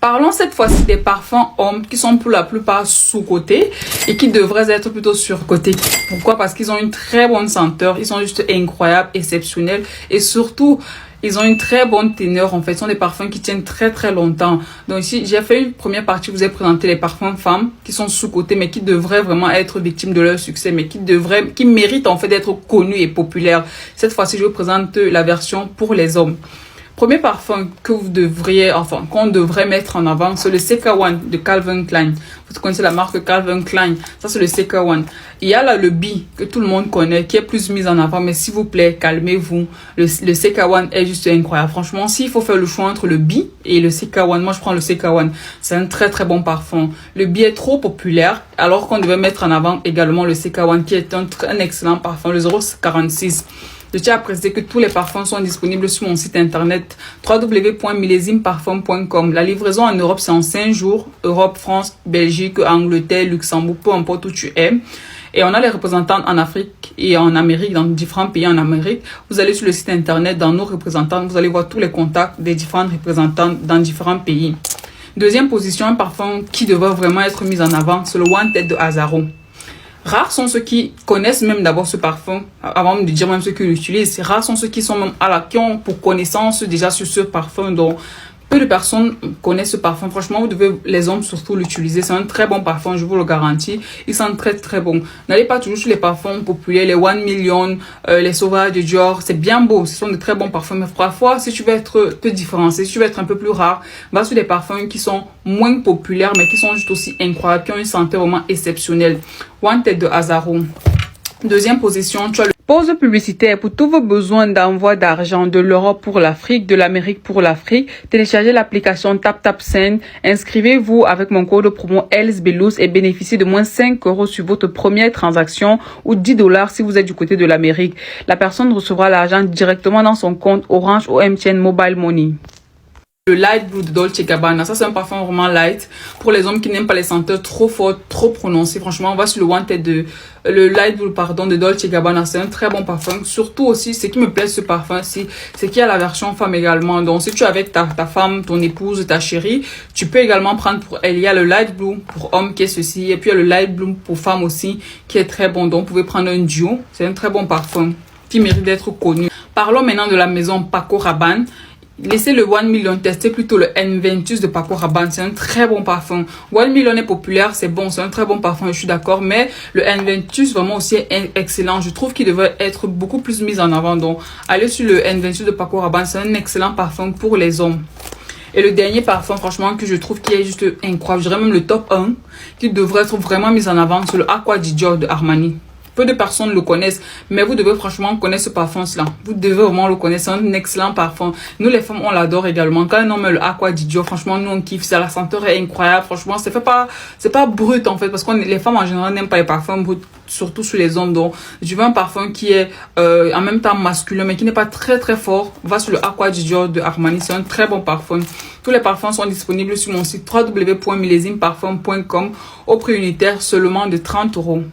Parlons cette fois-ci des parfums hommes qui sont pour la plupart sous-cotés et qui devraient être plutôt surcotés. Pourquoi? Parce qu'ils ont une très bonne senteur, ils sont juste incroyables, exceptionnels et surtout, ils ont une très bonne teneur en fait. Ce sont des parfums qui tiennent très très longtemps. Donc ici, j'ai fait une première partie où vous ai présenté les parfums femmes qui sont sous-cotés mais qui devraient vraiment être victimes de leur succès, mais qui méritent en fait d'être connus et populaires. Cette fois-ci, je vous présente la version pour les hommes. Premier parfum que qu'on devrait mettre en avant, c'est le CK1 de Calvin Klein. Vous connaissez la marque Calvin Klein. Ça, c'est le CK1. Il y a là le B que tout le monde connaît, qui est plus mis en avant. Mais s'il vous plaît, calmez-vous. Le CK1 est juste incroyable. Franchement, s'il faut faire le choix entre le B et le CK1, moi, je prends le CK1. C'est un très, très bon parfum. Le B est trop populaire, alors qu'on devait mettre en avant également le CK1, qui est un excellent parfum, le 046. Je tiens à préciser que tous les parfums sont disponibles sur mon site internet www.millesimeparfum.com. La livraison en Europe, c'est en 5 jours. Europe, France, Belgique, Angleterre, Luxembourg, peu importe où tu es. Et on a les représentants en Afrique et en Amérique, dans différents pays en Amérique. Vous allez sur le site internet, dans nos représentants, vous allez voir tous les contacts des différents représentants dans différents pays. Deuxième position, un parfum qui devrait vraiment être mis en avant, c'est le Wanted de Azzaro. Rares sont ceux qui connaissent même d'abord ce parfum, avant de dire même ceux qui l'utilisent. Rares sont ceux qui sont même qui ont pour connaissance déjà sur ce parfum. Donc, peu de personnes connaissent ce parfum. Franchement, vous devez, les hommes surtout, l'utiliser. C'est un très bon parfum, je vous le garantis. Il sent très très bon. N'allez pas toujours sur les parfums populaires, les 1 Million, les Sauvages de Dior. C'est bien beau, ce sont de très bons parfums. Mais parfois, si tu veux te différencier, si tu veux être un peu plus rare, va sur des parfums qui sont moins populaires, mais qui sont juste aussi incroyables, qui ont une senteur vraiment exceptionnelle. Wanted de Azzaro. Deuxième position, tu as le pause publicitaire pour tous vos besoins d'envoi d'argent de l'Europe pour l'Afrique, de l'Amérique pour l'Afrique. Téléchargez l'application TapTapSend. Inscrivez-vous avec mon code promo ELSBELOUS et bénéficiez de moins 5 € sur votre première transaction ou 10 $ si vous êtes du côté de l'Amérique. La personne recevra l'argent directement dans son compte Orange ou MTN Mobile Money. Le Light Blue de Dolce & Gabbana, ça c'est un parfum vraiment light pour les hommes qui n'aiment pas les senteurs trop fortes, trop prononcées. Franchement, on va sur le Light Blue de Dolce & Gabbana, c'est un très bon parfum. Surtout aussi, ce qui me plaît ce parfum, c'est qu'il y a la version femme également. Donc si tu es avec ta femme, ton épouse, ta chérie, tu peux également prendre pour elle. Il y a le Light Blue pour homme qui est ceci, et puis il y a le Light Blue pour femme aussi qui est très bon. Donc vous pouvez prendre un duo, c'est un très bon parfum qui mérite d'être connu. Parlons maintenant de la maison Paco Rabanne. Laissez le 1 Million tester plutôt le Inventus de Paco Rabanne. C'est un très bon parfum. 1 Million est populaire, c'est bon, c'est un très bon parfum, je suis d'accord. Mais le Inventus vraiment aussi est excellent. Je trouve qu'il devrait être beaucoup plus mis en avant. Donc, allez sur le Inventus de Paco Rabanne. C'est un excellent parfum pour les hommes. Et le dernier parfum, franchement, que je trouve qui est juste incroyable, je dirais même le top 1, qui devrait être vraiment mis en avant, c'est le Acqua di Giorgio de Armani. Peu de personnes le connaissent, mais vous devez franchement connaître ce parfum-là. Vous devez vraiment le connaître, c'est un excellent parfum. Nous, les femmes, on l'adore également. Quand un homme met le Acqua di Giorgio, franchement, nous, on kiffe. La senteur est incroyable. Franchement, c'est pas brut, en fait, parce que les femmes, en général, n'aiment pas les parfums bruts, surtout sur les hommes. Donc, je veux un parfum qui est en même temps masculin, mais qui n'est pas très, très fort. Va sur le Acqua di Giorgio de Armani. C'est un très bon parfum. Tous les parfums sont disponibles sur mon site www.millesimeparfum.com au prix unitaire seulement de 30 €.